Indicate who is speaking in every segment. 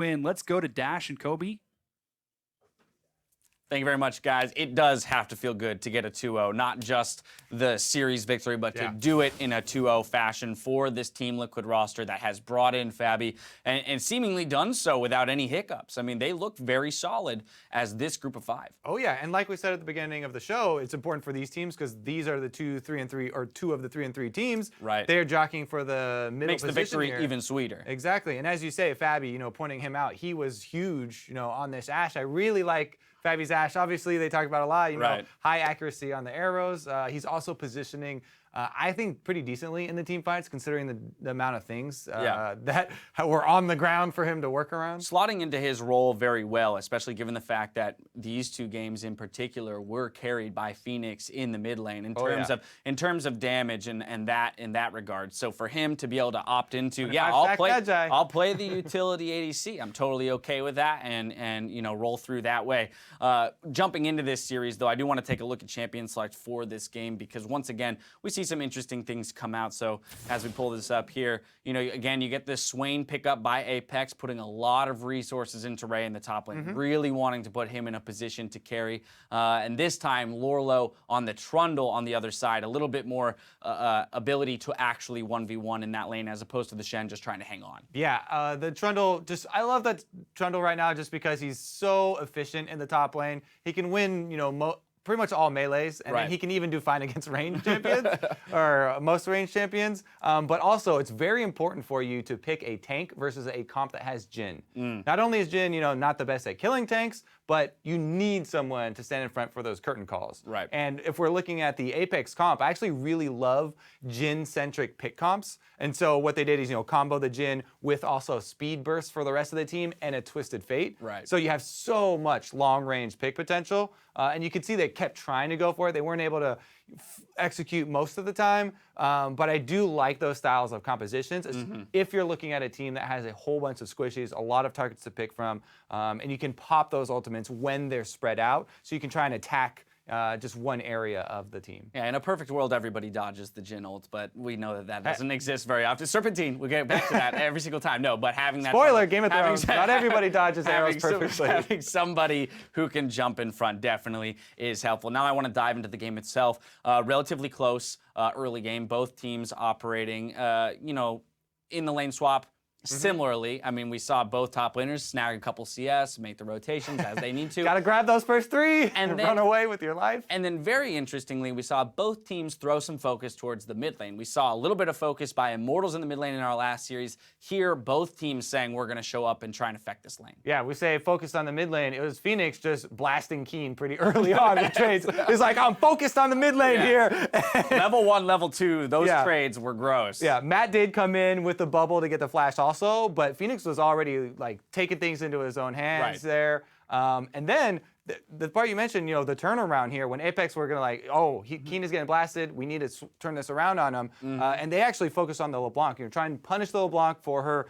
Speaker 1: win. Let's go to Dash and Kobe.
Speaker 2: Thank you very much, guys. It does have to feel good to get a 2-0, not just the series victory, but to do it in a 2-0 fashion for this Team Liquid roster that has brought in Fabby and seemingly done so without any hiccups. I mean, they look very solid as this group of 5.
Speaker 3: Oh, yeah. And like we said at the beginning of the show, it's important for these teams because these are the 2 of the 3-3 teams.
Speaker 2: Right.
Speaker 3: They're jockeying for the middle
Speaker 2: Makes
Speaker 3: position
Speaker 2: the victory
Speaker 3: here.
Speaker 2: even sweeter.
Speaker 3: Exactly. And as you say, Fabby, pointing him out, he was huge, on this Ashe. I really like Fabby's Ashe. Obviously, they talk about a lot, high accuracy on the arrows. He's also positioning, I think, pretty decently in the team fights, considering the amount of things that were on the ground for him to work around.
Speaker 2: Slotting into his role very well, especially given the fact that these 2 games in particular were carried by Phoenix in the mid lane in terms of damage and that in that regard. So for him to be able to opt into, I'll play the utility ADC. I'm totally okay with that and roll through that way. Jumping into this series, though, I do want to take a look at champion select for this game because once again, we see some interesting things come out. So as we pull this up here, again, you get this Swain pickup by Apex, putting a lot of resources into Ray in the top lane, really wanting to put him in a position to carry. And this time, Lorlo on the Trundle on the other side, a little bit more ability to actually 1v1 in that lane as opposed to the Shen just trying to hang on.
Speaker 3: Yeah, the Trundle, I love that Trundle right now just because he's so efficient in the top lane. He can win, pretty much all melees, and then he can even do fine against ranged champions, or most ranged champions. But also, it's very important for you to pick a tank versus a comp that has Jhin. Not only is Jhin, not the best at killing tanks, but you need someone to stand in front for those curtain calls.
Speaker 2: Right.
Speaker 3: And if we're looking at the Apex comp, I actually really love Jhin-centric pick comps. And so what they did is, combo the Jhin with also speed burst for the rest of the team and a Twisted Fate.
Speaker 2: Right.
Speaker 3: So you have so much long-range pick potential. And you can see they kept trying to go for it. They weren't able to execute most of the time. But I do like those styles of compositions. If you're looking at a team that has a whole bunch of squishies, a lot of targets to pick from, and you can pop those ultimates when they're spread out, so you can try and attack just one area of the team.
Speaker 2: Yeah, in a perfect world, everybody dodges the Jhin ult, but we know that doesn't exist very often. Serpentine, we'll get back to that every single time. No, but having that...
Speaker 3: Spoiler, Game of Thrones, not everybody dodges arrows perfectly.
Speaker 2: Having somebody who can jump in front definitely is helpful. Now I want to dive into the game itself. Relatively close early game, both teams operating, in the lane swap. Similarly, I mean, we saw both top laners snag a couple CS, make the rotations as they need to.
Speaker 3: Gotta grab those first 3 and then run away with your life.
Speaker 2: And then very interestingly, we saw both teams throw some focus towards the mid lane. We saw a little bit of focus by Immortals in the mid lane in our last series. Here, both teams saying we're gonna show up and try and affect this lane.
Speaker 3: Yeah, we say focused on the mid lane. It was Phoenix just blasting Keen pretty early on with trades. It's like, I'm focused on the mid lane here.
Speaker 2: Level 1, level 2, those trades were gross.
Speaker 3: Yeah, Matt did come in with the bubble to get the flash also, but Phoenix was already like taking things into his own hands there. And then the part you mentioned, the turnaround here, when Apex were gonna Keen is getting blasted, we need to turn this around on him. And they actually focused on the LeBlanc, try and punish the LeBlanc for her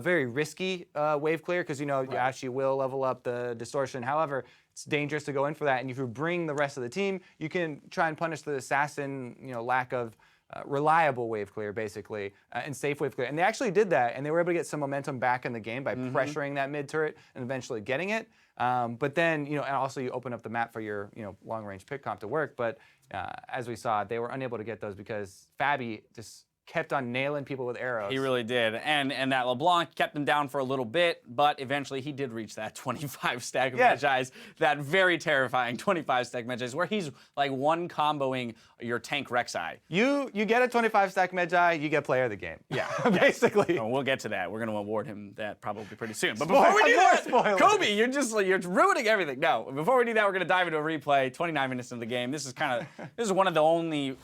Speaker 3: very risky wave clear, because Ashe will level up the distortion. However, it's dangerous to go in for that, and if you bring the rest of the team, you can try and punish the assassin, lack of reliable wave clear, basically, and safe wave clear. And they actually did that, and they were able to get some momentum back in the game by pressuring that mid turret and eventually getting it. But then, and also you open up the map for your, long-range pick comp to work. But as we saw, they were unable to get those because Fabby just kept on nailing people with arrows.
Speaker 2: He really did. And that LeBlanc kept him down for a little bit, but eventually he did reach that 25 stack of Magi's, that very terrifying 25 stack Magi's, where he's like one comboing your tank Rek'Sai.
Speaker 3: You get a 25 stack Magi, you get player of the game. Yeah, basically.
Speaker 2: We'll get to that. We're going to award him that probably pretty soon. But before we do that, Kobe, you're ruining everything. No, before we do that, we're going to dive into a replay, 29 minutes into the game. This is one of the only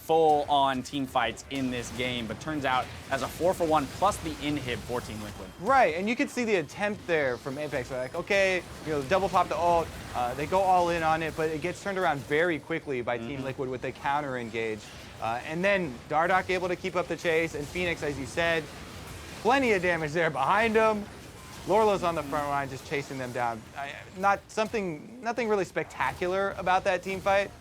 Speaker 2: full-on team fights in this game, but turns out as a 4-for-1 plus the inhib for Team Liquid.
Speaker 3: Right, and you could see the attempt there from Apex. They're like, okay, double pop the ult, they go all in on it, but it gets turned around very quickly by Team Liquid with the counter engage. And then Dardoch able to keep up the chase, and Phoenix, as you said, plenty of damage there behind him. Lorlo's on the front line just chasing them down. Nothing really spectacular about that team fight.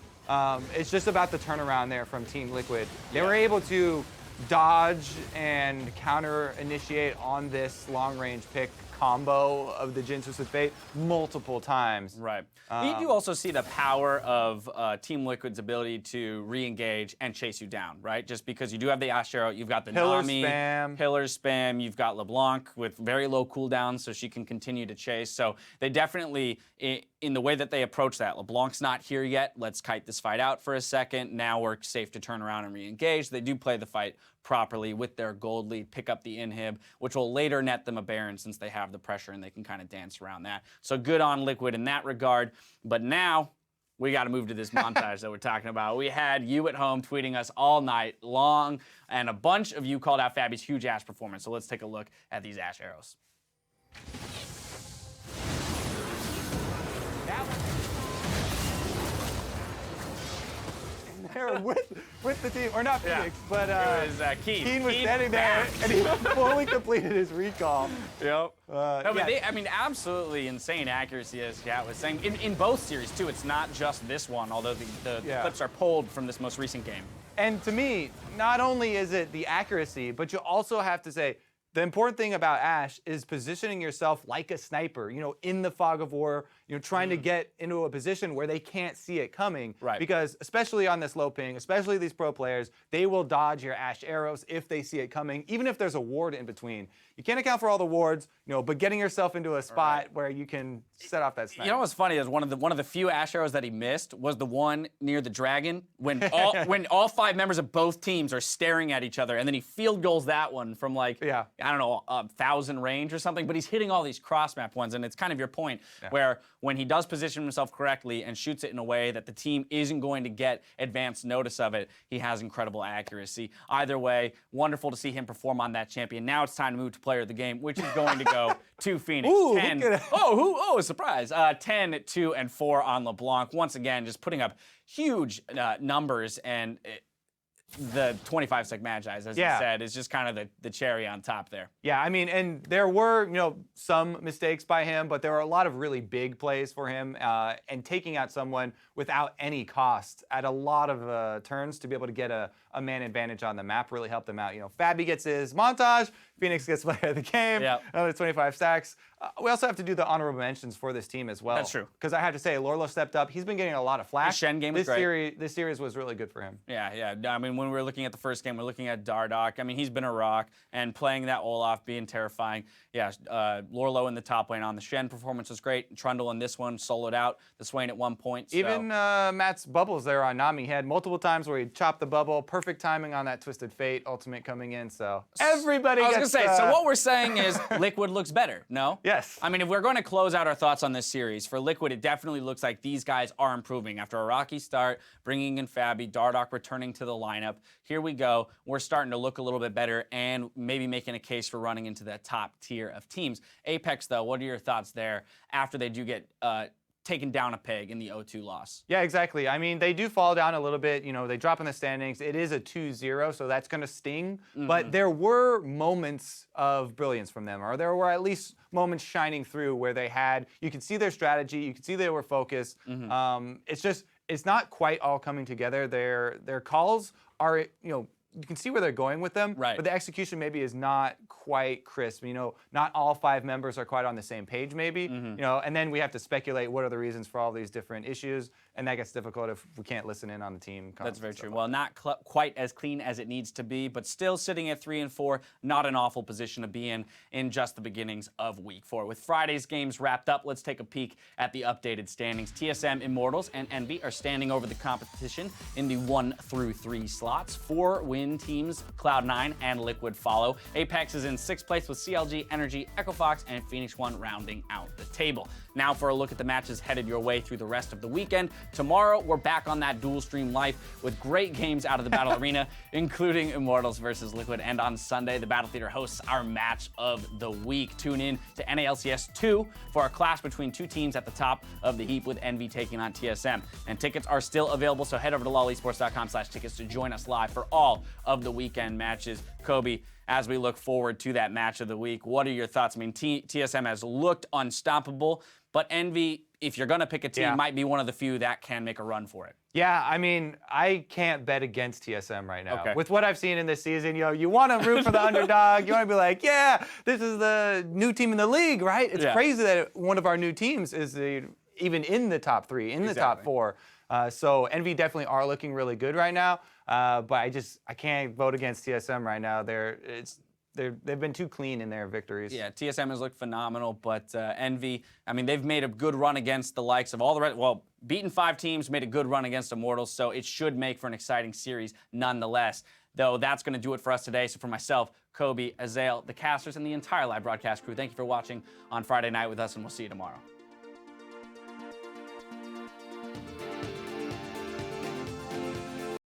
Speaker 3: It's just about the turnaround there from Team Liquid. They were able to dodge and counter initiate on this long range pick combo of the Jin Twisted Fate multiple times.
Speaker 2: Right. You also see the power of Team Liquid's ability to re-engage and chase you down, right? Just because you do have the Ashe arrow, you've got the
Speaker 3: Pillar
Speaker 2: Nami,
Speaker 3: spam.
Speaker 2: Pillar spam, you've got LeBlanc with very low cooldown, so she can continue to chase. So they definitely, in the way that they approach that, LeBlanc's not here yet. Let's kite this fight out for a second. Now we're safe to turn around and re-engage. They do play the fight properly with their gold lead, pick up the inhib, which will later net them a Baron since they have the pressure and they can kind of dance around that. So good on Liquid in that regard. But now we got to move to this montage that we're talking about. We had you at home tweeting us all night long, and a bunch of you called out Fabby's huge Ashe performance. So let's take a look at these Ashe arrows.
Speaker 3: There with the team, or not Phoenix, but
Speaker 2: it was Keen.
Speaker 3: Keen was standing there, and he fully completed his recall.
Speaker 2: Yep.
Speaker 3: No,
Speaker 2: but I mean, absolutely insane accuracy, as Kat was saying. In both series, too. It's not just this one, although the clips are pulled from this most recent game.
Speaker 3: And to me, not only is it the accuracy, but you also have to say, the important thing about Ashe is positioning yourself like a sniper, in the fog of war, trying to get into a position where they can't see it coming.
Speaker 2: Right.
Speaker 3: Because especially on this low ping, especially these pro players, they will dodge your Ashe arrows if they see it coming, even if there's a ward in between. You can't account for all the wards, but getting yourself into a spot where you can set off that sniper.
Speaker 2: You know what's funny is one of the few Ashe arrows that he missed was the one near the dragon when all 5 members of both teams are staring at each other, and then he field goals that one from I don't know, 1,000 range or something, but he's hitting all these cross-map ones, and it's kind of your point where when he does position himself correctly and shoots it in a way that the team isn't going to get advanced notice of it, he has incredible accuracy. Either way, wonderful to see him perform on that champion. Now it's time to move to player of the game, which is going to go to Phoenix.
Speaker 3: Ooh,
Speaker 2: 10. Surprise. 10, 2, and 4 on LeBlanc. Once again, just putting up huge numbers, and the 25-sec Magi, as you said, is just kind of the cherry on top there.
Speaker 3: Yeah, I mean, and there were, some mistakes by him, but there were a lot of really big plays for him, and taking out someone without any cost at a lot of turns to be able to get a man advantage on the map really helped them out. Fabby gets his montage, Phoenix gets player of the game, another 25 stacks. We also have to do the honorable mentions for this team as well.
Speaker 2: That's true.
Speaker 3: Because I have to say, Lorlo stepped up. He's been getting a lot of flash.
Speaker 2: The Shen game was great.
Speaker 3: This series was really good for him.
Speaker 2: Yeah. I mean, when we were looking at the first game, we're looking at Dardoch. I mean, he's been a rock, and playing that Olaf, being terrifying. Yeah, Lorlo in the top lane on the Shen performance was great. Trundle in this one soloed out the Swain at one point. So.
Speaker 3: Even Matt's bubbles there on Nami. He had multiple times where he chopped the bubble. Perfect timing on that Twisted Fate ultimate coming in. So everybody
Speaker 2: I was
Speaker 3: gets...
Speaker 2: going to say, so what we're saying is Liquid looks better, no?
Speaker 3: Yes.
Speaker 2: I mean, if we're going to close out our thoughts on this series, for Liquid, it definitely looks like these guys are improving. After a rocky start, bringing in Fabby, Dardoch returning to the lineup. Here we go. We're starting to look a little bit better and maybe making a case for running into that top tier of teams. Apex, though, what are your thoughts there after they do get taken down a peg in the 0-2 loss?
Speaker 3: Yeah, exactly. I mean, they do fall down a little bit. They drop in the standings. It is a 2-0, so that's going to sting. But there were moments of brilliance from them, or there were at least moments shining through where you could see their strategy. You could see they were focused. It's not quite all coming together. Their calls are, you can see where they're going with them, but the execution maybe is not quite crisp. Not all 5 members are quite on the same page, maybe. And then we have to speculate what are the reasons for all these different issues, and that gets difficult if we can't listen in on the team.
Speaker 2: That's very true. Well, not quite as clean as it needs to be, but still sitting at 3 and 4, not an awful position to be in just the beginnings of Week 4. With Friday's games wrapped up, let's take a peek at the updated standings. TSM, Immortals, and Envy are standing over the competition in the 1 through 3 slots. 4 win teams, Cloud9 and Liquid follow. Apex is in 6th place with CLG, Energy, Echo Fox, and Phoenix 1 rounding out the table. Now for a look at the matches headed your way through the rest of the weekend. Tomorrow, we're back on that dual stream life with great games out of the Battle Arena, including Immortals versus Liquid. And on Sunday, the Battle Theater hosts our match of the week. Tune in to NALCS 2 for a clash between 2 teams at the top of the heap, with Envy taking on TSM. And tickets are still available, so head over to lolesports.com/tickets to join us live for all of the weekend matches. Kobe, as we look forward to that match of the week, what are your thoughts? I mean, TSM has looked unstoppable, but Envy, if you're going to pick a team, might be one of the few that can make a run for it.
Speaker 3: Yeah, I mean, I can't bet against TSM right now.
Speaker 2: Okay.
Speaker 3: With what I've seen in this season, you want to root for the underdog. You want to be like, yeah, this is the new team in the league, right? It's crazy that one of our new teams is even in the top 3, in the top 4. So Envy definitely are looking really good right now. But I can't vote against TSM right now. They've been too clean in their victories.
Speaker 2: Yeah, TSM has looked phenomenal, but Envy, I mean, they've made a good run against the likes of all the rest. Well, beaten 5 teams, made a good run against Immortals, so it should make for an exciting series nonetheless. Though that's going to do it for us today. So for myself, Kobe, Azael, the casters, and the entire live broadcast crew, thank you for watching on Friday night with us, and we'll see you tomorrow.